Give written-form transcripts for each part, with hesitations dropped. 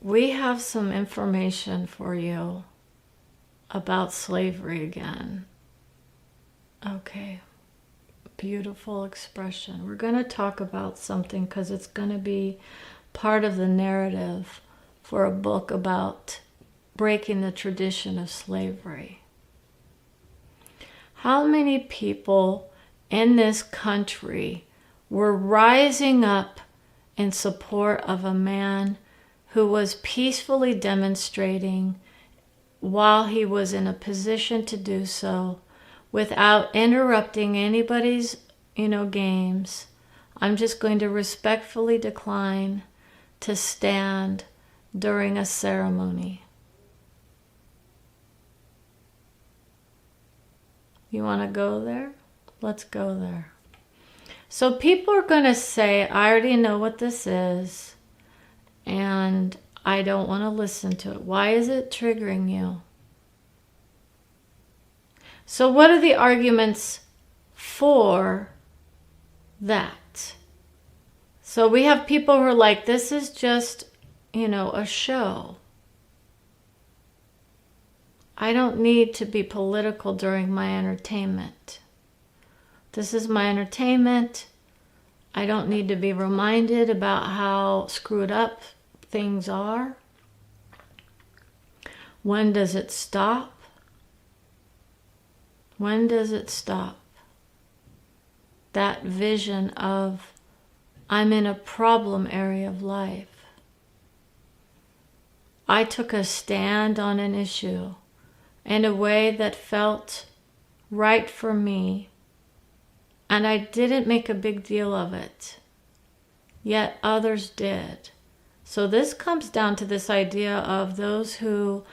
we have some information for you about slavery again. Okay, beautiful expression. We're going to talk about something because it's going to be part of the narrative for a book about breaking the tradition of slavery. How many people in this country were rising up in support of a man who was peacefully demonstrating while he was in a position to do so without interrupting anybody's, games? I'm just going to respectfully decline to stand during a ceremony. You want to go there? Let's go there. So people are going to say, I already know what this is, and I don't want to listen to it. Why is it triggering you? So what are the arguments for that? So we have people who are like, this is just, a show. I don't need to be political during my entertainment. This is my entertainment. I don't need to be reminded about how screwed up things are. When does it stop? When does it stop? That vision of, I'm in a problem area of life. I took a stand on an issue in a way that felt right for me, and I didn't make a big deal of it, yet others did. So this comes down to this idea of those who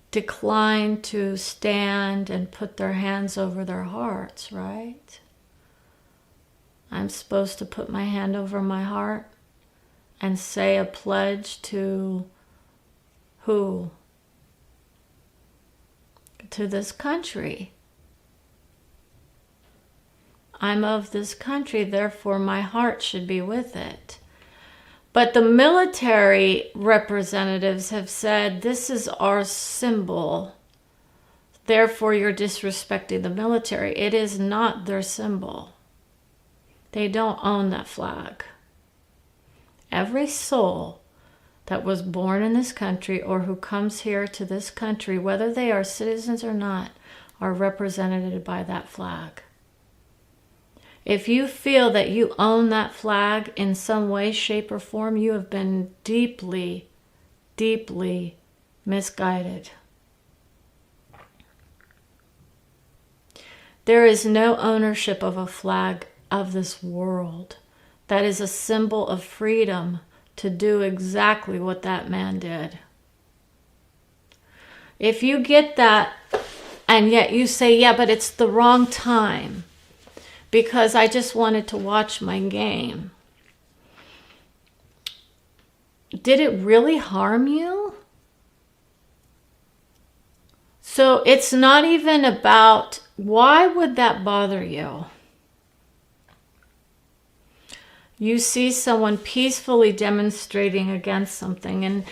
decline to stand and put their hands over their hearts, right? I'm supposed to put my hand over my heart and say a pledge to who? To this country. I'm of this country, therefore my heart should be with it. But the military representatives have said, this is our symbol, therefore you're disrespecting the military. It is not their symbol. They don't own that flag. Every soul that was born in this country or who comes here to this country, whether they are citizens or not, are represented by that flag. If you feel that you own that flag in some way, shape, or form, you have been deeply, deeply misguided. There is no ownership of a flag of this world. That is a symbol of freedom to do exactly what that man did. If you get that, and yet you say, yeah, but it's the wrong time, because I just wanted to watch my game. Did it really harm you? So it's not even about, why would that bother you? You see someone peacefully demonstrating against something, and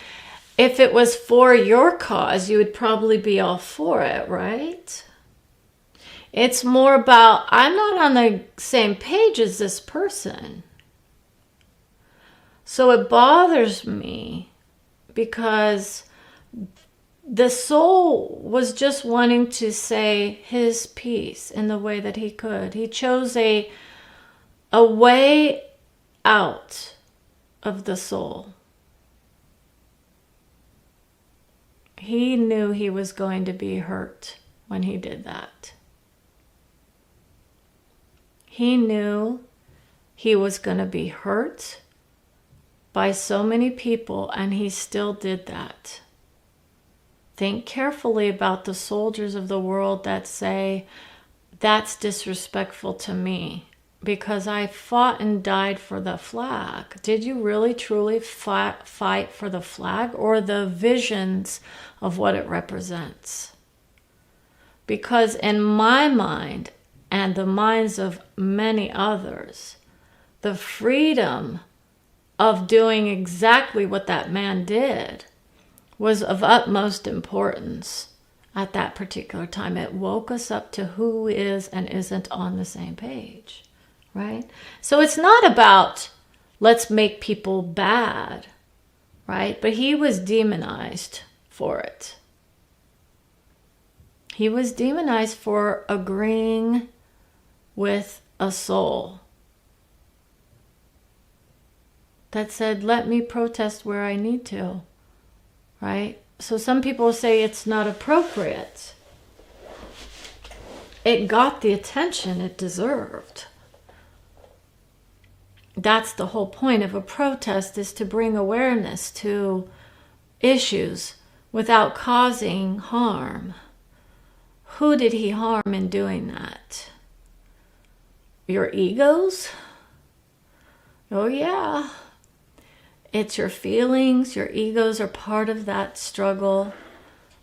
if it was for your cause, you would probably be all for it, right? It's more about, I'm not on the same page as this person. So it bothers me because the soul was just wanting to say his piece in the way that he could. He chose a way out of the soul. He knew he was going to be hurt when he did that. He knew he was going to be hurt by so many people, and he still did that. Think carefully about the soldiers of the world that say, that's disrespectful to me because I fought and died for the flag. Did you really truly fight for the flag or the visions of what it represents? Because in my mind and the minds of many others, the freedom of doing exactly what that man did was of utmost importance at that particular time. It woke us up to who is and isn't on the same page, right? So it's not about let's make people bad, right? But he was demonized for it. He was demonized for agreeing with a soul that said, let me protest where I need to, right? So some people say it's not appropriate. It got the attention it deserved. That's the whole point of a protest, is to bring awareness to issues without causing harm. Who did he harm in doing that? Your egos? Oh yeah. It's your feelings. Your egos are part of that struggle.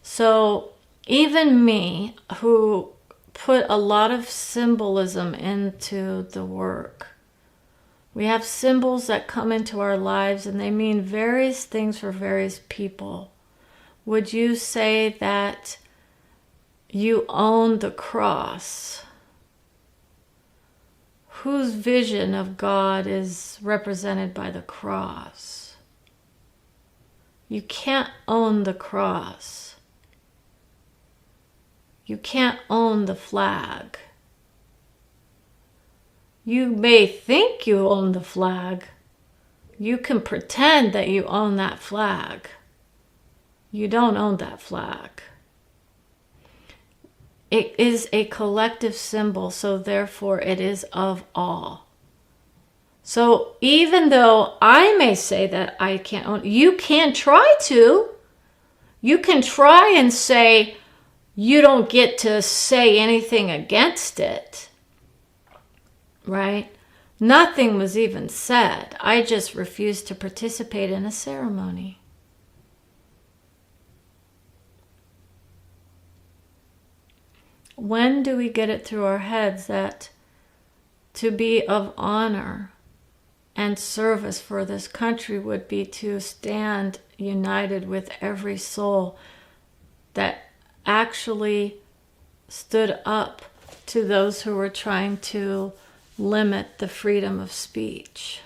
So even me, who put a lot of symbolism into the work, we have symbols that come into our lives and they mean various things for various people. Would you say that you own the cross? Whose vision of God is represented by the cross? You can't own the cross. You can't own the flag. You may think you own the flag. You can pretend that you own that flag. You don't own that flag. It is a collective symbol, so therefore it is of all. So even though I may say that I can't own, you can try to. You can try and say you don't get to say anything against it, right? Nothing was even said. I just refused to participate in a ceremony. When do we get it through our heads that to be of honor and service for this country would be to stand united with every soul that actually stood up to those who were trying to limit the freedom of speech?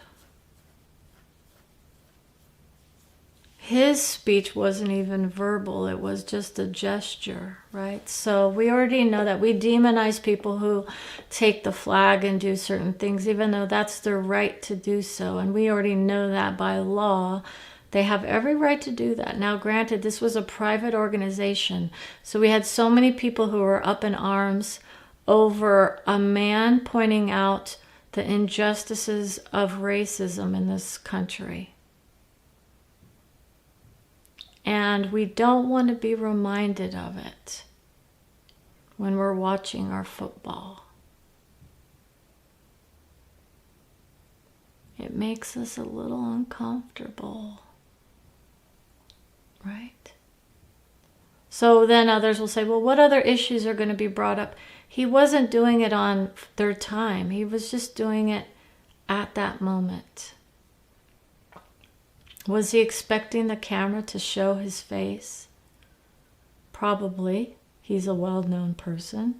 His speech wasn't even verbal, it was just a gesture, right? So we already know that we demonize people who take the flag and do certain things, even though that's their right to do so. And we already know that by law. They have every right to do that. Now, granted, this was a private organization, so we had so many people who were up in arms over a man pointing out the injustices of racism in this country. And we don't want to be reminded of it when we're watching our football. It makes us a little uncomfortable, right? So then others will say, well, what other issues are going to be brought up? He wasn't doing it on their time. He was just doing it at that moment. Was he expecting the camera to show his face? Probably. He's a well-known person.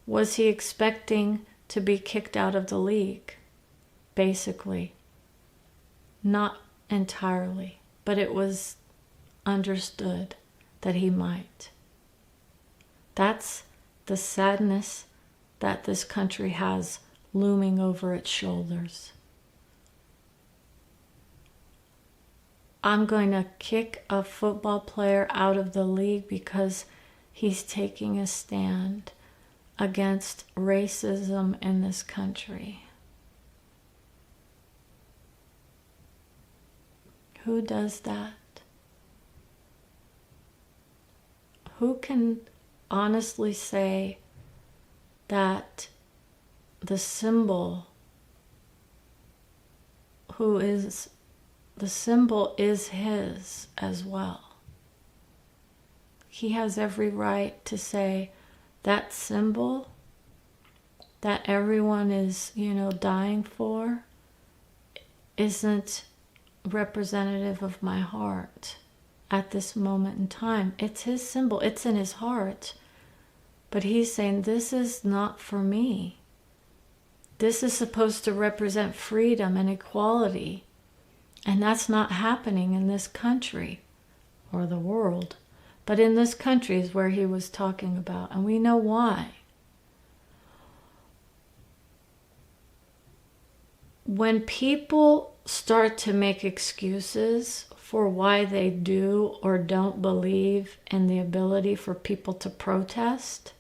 Was he expecting to be kicked out of the league? Basically. Not entirely, but it was understood that he might. That's the sadness that this country has looming over its shoulders. I'm going to kick a football player out of the league because he's taking a stand against racism in this country. Who does that? Who can honestly say that the symbol is his as well? He has every right to say that symbol that everyone is, dying for isn't representative of my heart. at this moment in time. It's his symbol. It's in his heart. But he's saying, this is not for me. This is supposed to represent freedom and equality. And that's not happening in this country or the world. But in this country is where he was talking about. And we know why. When people start to make excuses for why they do or don't believe in the ability for people to protest,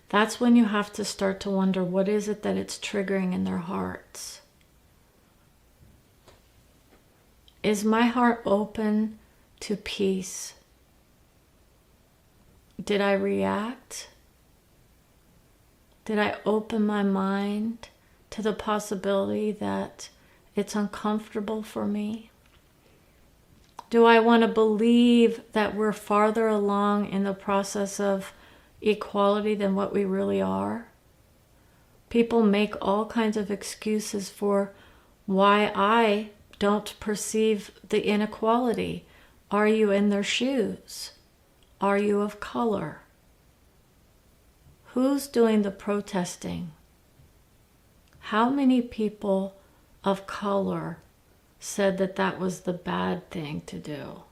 that's when you have to start to wonder, what is it that it's triggering in their hearts? Is my heart open to peace? Did I react? Did I open my mind to the possibility that it's uncomfortable for me? Do I want to believe that we're farther along in the process of equality than what we really are? People make all kinds of excuses for why I don't perceive the inequality. Are you in their shoes? Are you of color? Who's doing the protesting? How many people of color said that that was the bad thing to do?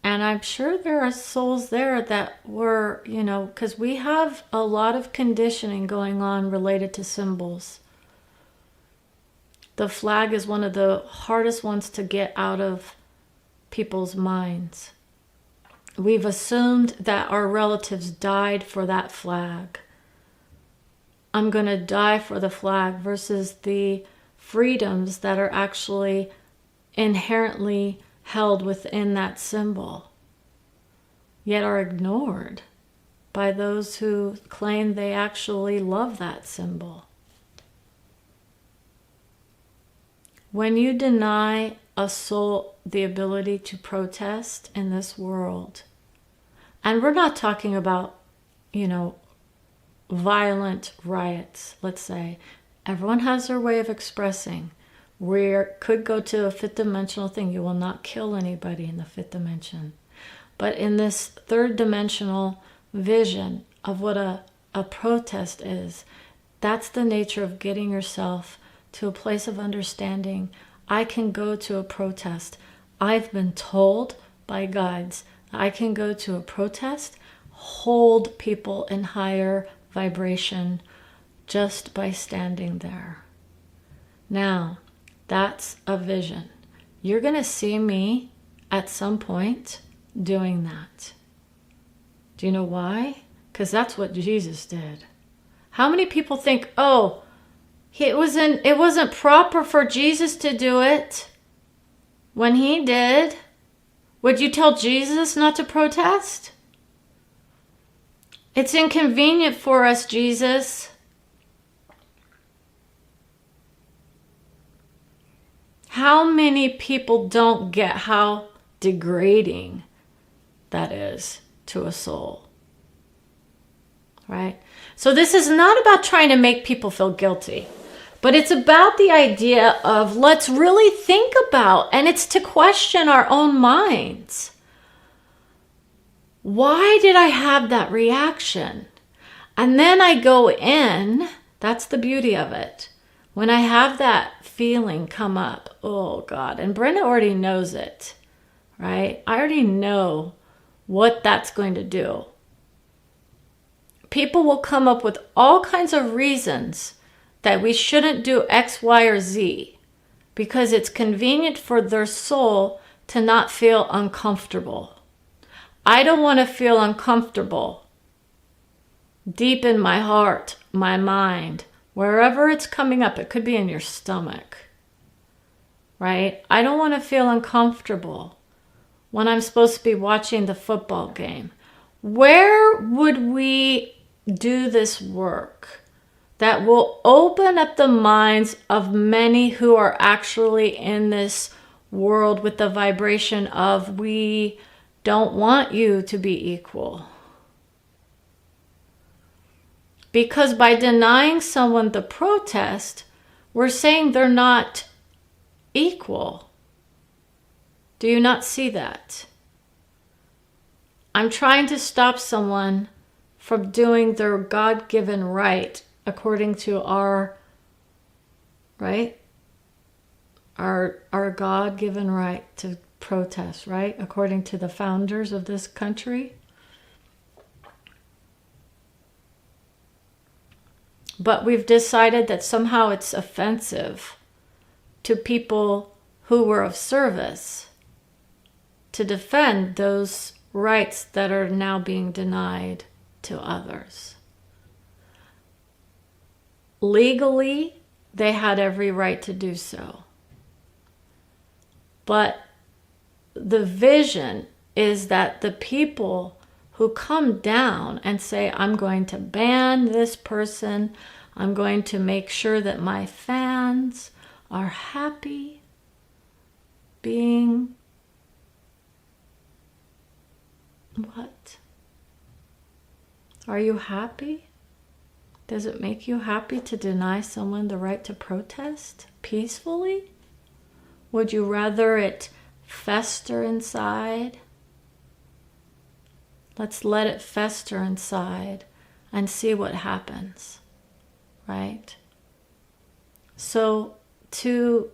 And I'm sure there are souls there that were, because we have a lot of conditioning going on related to symbols. The flag is one of the hardest ones to get out of people's minds. We've assumed that our relatives died for that flag. I'm going to die for the flag versus the freedoms that are actually inherently held within that symbol, yet are ignored by those who claim they actually love that symbol. When you deny a soul the ability to protest in this world, and we're not talking about, violent riots, let's say. Everyone has their way of expressing. We could go to a fifth dimensional thing. You will not kill anybody in the fifth dimension. But in this third dimensional vision of what a protest is, that's the nature of getting yourself to a place of understanding. I can go to a protest. I've been told by guides I can go to a protest, hold people in higher vibration just by standing there. Now, that's a vision. You're going to see me at some point doing that. Do you know why? Because that's what Jesus did. How many people think, it wasn't proper for Jesus to do it when he did? Would you tell Jesus not to protest? It's inconvenient for us, Jesus. How many people don't get how degrading that is to a soul? Right? So this is not about trying to make people feel guilty, but it's about the idea of let's really think about, and it's to question our own minds. Why did I have that reaction? And then I go in, that's the beauty of it. When I have that feeling come up, oh God, and Brenda already knows it, right? I already know what that's going to do. People will come up with all kinds of reasons that we shouldn't do X, Y, or Z because it's convenient for their soul to not feel uncomfortable. I don't want to feel uncomfortable deep in my heart, my mind, wherever it's coming up. It could be in your stomach, right? I don't want to feel uncomfortable when I'm supposed to be watching the football game. Where would we do this work that will open up the minds of many who are actually in this world with the vibration of we don't want you to be equal? Because by denying someone the protest, we're saying they're not equal. Do you not see that? I'm trying to stop someone from doing their God-given right according to our, right? Our God-given right to protest, right? According to the founders of this country. But we've decided that somehow it's offensive to people who were of service to defend those rights that are now being denied to others. Legally, they had every right to do so. But the vision is that the people who come down and say, I'm going to ban this person, I'm going to make sure that my fans are happy being what? Are you happy? Does it make you happy to deny someone the right to protest peacefully? Would you rather it fester inside? Let's let it fester inside and see what happens, right? So to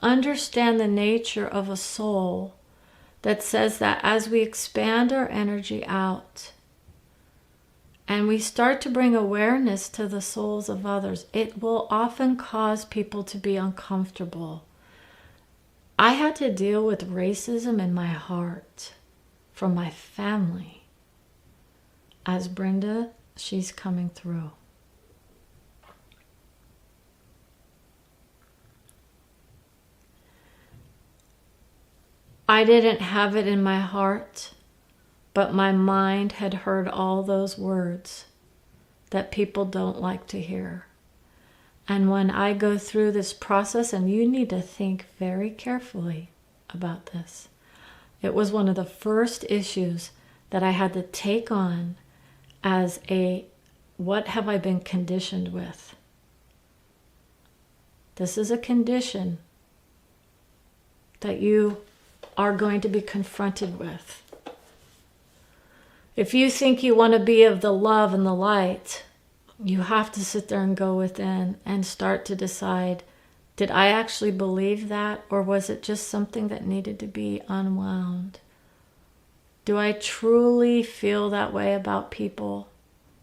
understand the nature of a soul that says that as we expand our energy out and we start to bring awareness to the souls of others, it will often cause people to be uncomfortable. I had to deal with racism in my heart from my family. As Brenda, she's coming through. I didn't have it in my heart, but my mind had heard all those words that people don't like to hear. And when I go through this process, and you need to think very carefully about this, it was one of the first issues that I had to take on as a, what have I been conditioned with? This is a condition that you are going to be confronted with. If you think you want to be of the love and the light, you have to sit there and go within and start to decide, did I actually believe that, or was it just something that needed to be unwound? Do I truly feel that way about people?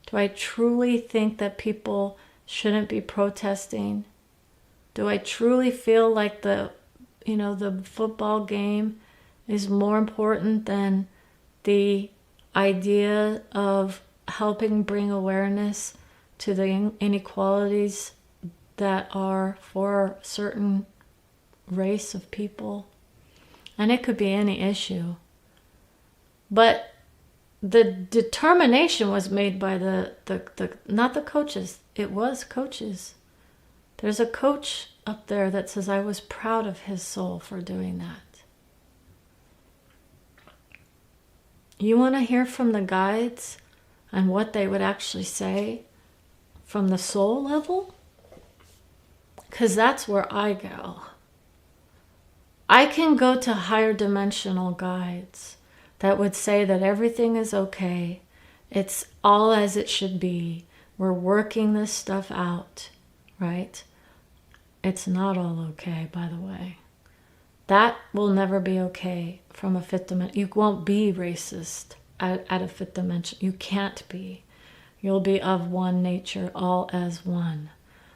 Do I truly think that people shouldn't be protesting? Do I truly feel like the football game is more important than the idea of helping bring awareness to the inequalities that are for a certain race of people? And it could be any issue. But the determination was made by the not the coaches. It was coaches. There's a coach up there that says I was proud of his soul for doing that. You want to hear from the guides and what they would actually say from the soul level? Because that's where I go. I can go to higher dimensional guides that would say that everything is okay. It's all as it should be. We're working this stuff out, right? It's not all okay, by the way. That will never be okay from a fifth dimension. You won't be racist at a fifth dimension. You can't be. You'll be of one nature, all as one.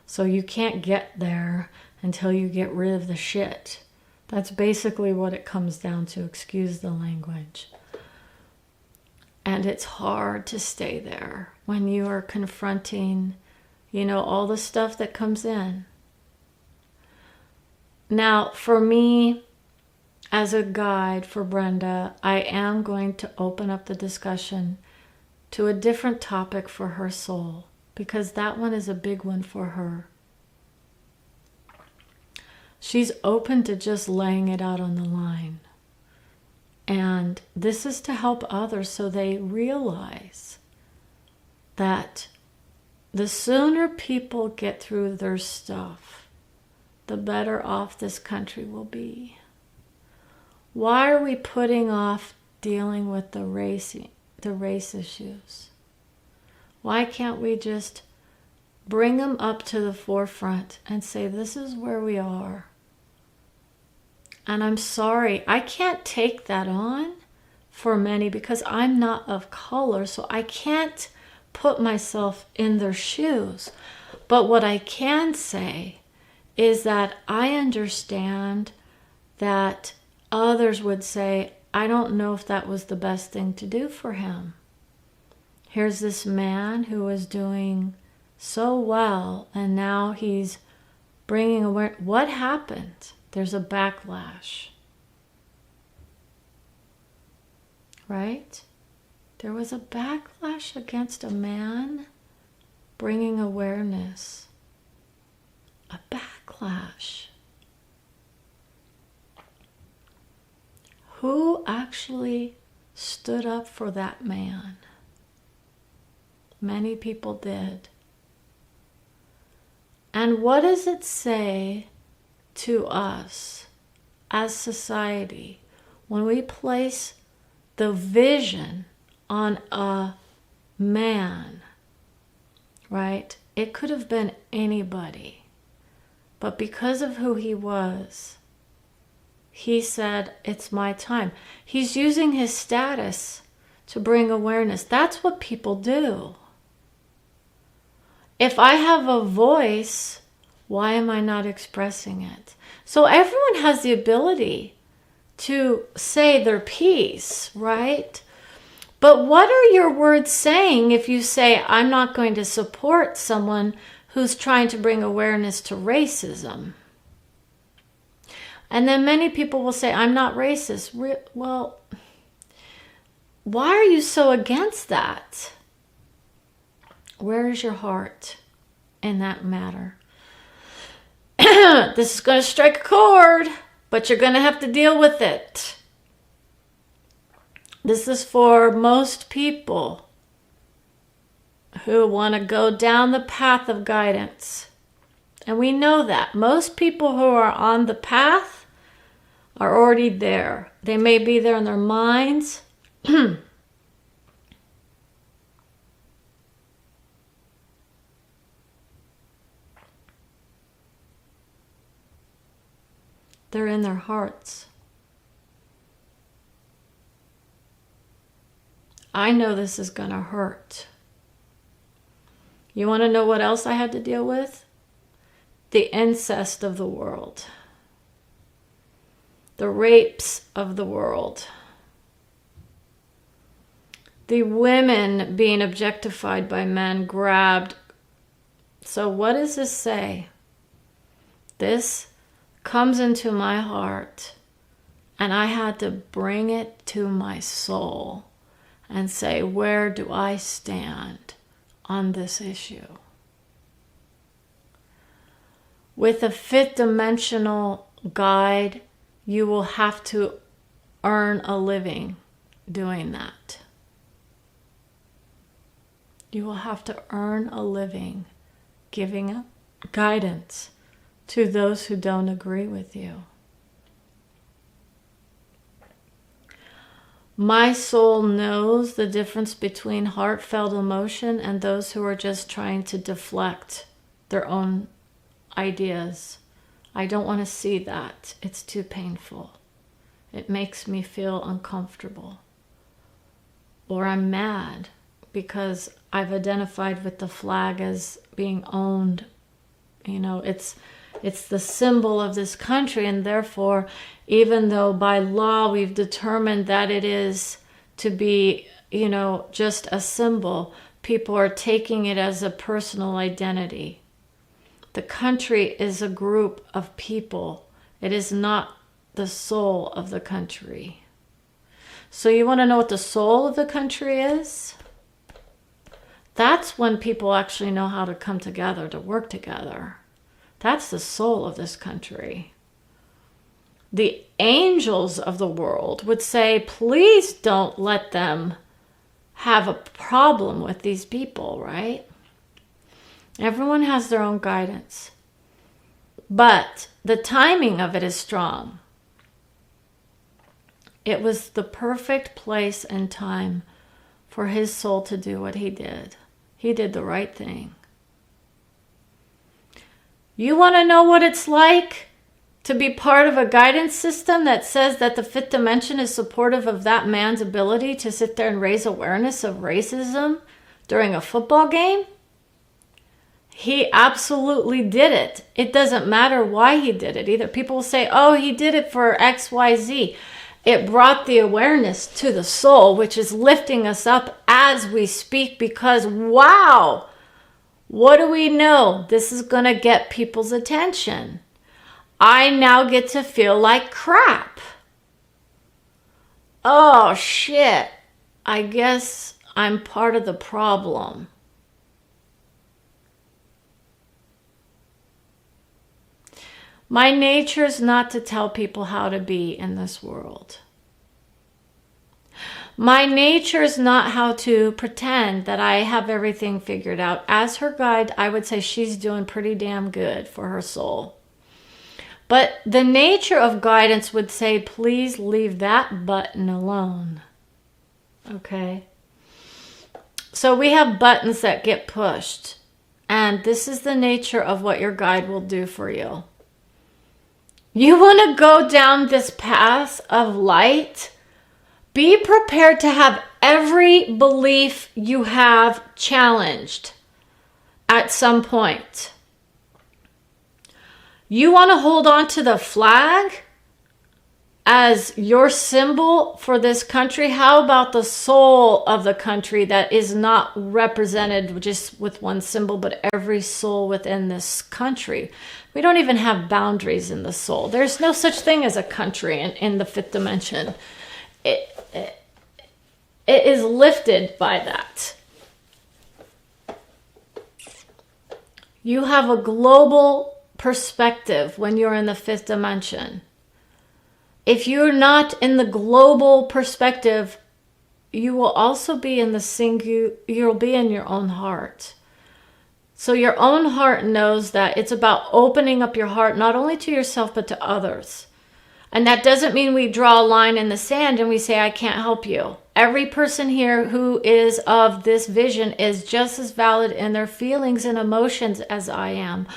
So you can't get there until you get rid of the shit. That's basically what it comes down to, excuse the language. And it's hard to stay there when you are confronting, all the stuff that comes in. Now, for me, as a guide for Brenda, I am going to open up the discussion to a different topic for her soul, because that one is a big one for her. She's open to just laying it out on the line. And this is to help others so they realize that the sooner people get through their stuff, the better off this country will be. Why are we putting off dealing with the race issues? Why can't we just bring them up to the forefront and say, this is where we are? And I'm sorry, I can't take that on for many because I'm not of color, so I can't put myself in their shoes. But what I can say is that I understand that others would say, I don't know if that was the best thing to do for him. Here's this man who was doing so well, and now he's bringing awareness. What happened? There's a backlash. Right? There was a backlash against a man bringing awareness. A backlash. Who actually stood up for that man? Many people did. And what does it say to us as society when we place the vision on a man, right? It could have been anybody, but because of who he was, he said, it's my time. He's using his status to bring awareness. That's what people do. If I have a voice, why am I not expressing it? So everyone has the ability to say their piece, right? But what are your words saying if you say, I'm not going to support someone who's trying to bring awareness to racism? And then many people will say, I'm not racist. Well, why are you so against that? Where is your heart in that matter? This is going to strike a chord, but you're going to have to deal with it. This is for most people who want to go down the path of guidance. And we know that. Most people who are on the path are already there. They may be there in their minds. They're in their hearts. I know this is going to hurt. You want to know what else I had to deal with? The incest of the world. The rapes of the world. The women being objectified by men, grabbed. So what does this say? This comes into my heart, and I had to bring it to my soul and say, where do I stand on this issue? With a fifth dimensional guide, you will have to earn a living doing that. You will have to earn a living giving guidance to those who don't agree with you. My soul knows the difference between heartfelt emotion and those who are just trying to deflect their own ideas. I don't want to see that. It's too painful. It makes me feel uncomfortable. Or I'm mad because I've identified with the flag as being owned. You know, it's the symbol of this country, and therefore, even though by law we've determined that it is to be, you know, just a symbol, people are taking it as a personal identity. The country is a group of people. It is not the soul of the country. So you want to know what the soul of the country is? That's when people actually know how to come together, to work together. That's the soul of this country. The angels of the world would say, please don't let them have a problem with these people, right? Everyone has their own guidance. But the timing of it is strong. It was the perfect place and time for his soul to do what he did. He did the right thing. You want to know what it's like to be part of a guidance system that says that the fifth dimension is supportive of that man's ability to sit there and raise awareness of racism during a football game? He absolutely did it. It doesn't matter why he did it either. People will say, oh, he did it for X, Y, Z. It brought the awareness to the soul, which is lifting us up as we speak, because wow, what do we know? This is going to get people's attention. I now get to feel like crap. Oh shit, I guess I'm part of the problem. My nature is not to tell people how to be in this world. My nature is not how to pretend that I have everything figured out. As her guide, I would say she's doing pretty damn good for her soul. But the nature of guidance would say, please leave that button alone. Okay? So we have buttons that get pushed. And this is the nature of what your guide will do for you. You want to go down this path of light? Be prepared to have every belief you have challenged at some point. You want to hold on to the flag as your symbol for this country? How about the soul of the country that is not represented just with one symbol, but every soul within this country? We don't even have boundaries in the soul. There's no such thing as a country in the fifth dimension. It is lifted by that. You have a global perspective when you're in the fifth dimension. If you're not in the global perspective, you will also be in the you'll be in your own heart. So your own heart knows that it's about opening up your heart, not only to yourself, but to others. And that doesn't mean we draw a line in the sand and we say, I can't help you. Every person here who is of this vision is just as valid in their feelings and emotions as I am.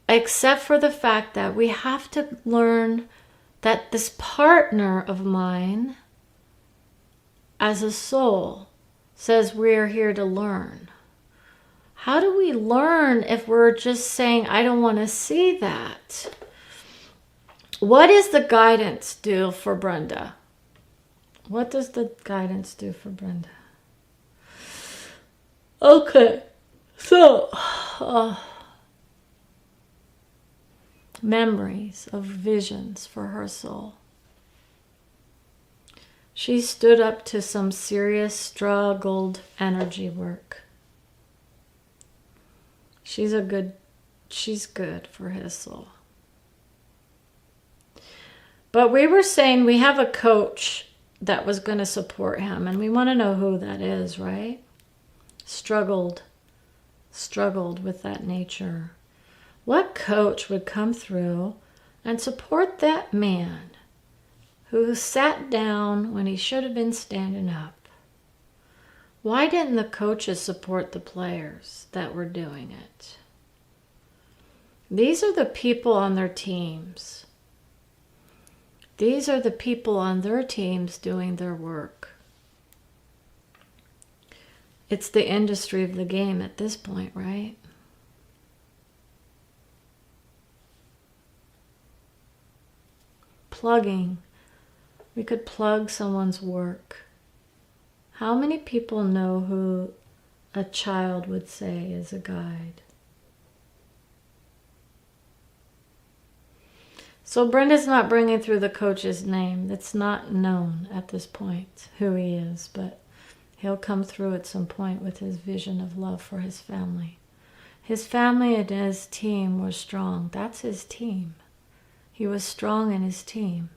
Except for the fact that we have to learn that this partner of mine, as a soul, says we're here to learn. How do we learn if we're just saying, I don't want to see that? What does the guidance do for Brenda? What does the guidance do for Brenda? Okay, so memories of visions for her soul. She stood up to some serious struggled energy work. She's good for his soul. But we were saying we have a coach that was going to support him, and we want to know who that is, right? Struggled with that nature. What coach would come through and support that man who sat down when he should have been standing up? Why didn't the coaches support the players that were doing it? These are the people on their teams. These are the people on their teams doing their work. It's the industry of the game at this point, right? Plugging. We could plug someone's work. How many people know who a child would say is a guide? So Brenda's not bringing through the coach's name. It's not known at this point who he is, but he'll come through at some point with his vision of love for his family. His family and his team were strong. That's his team. He was strong in his team.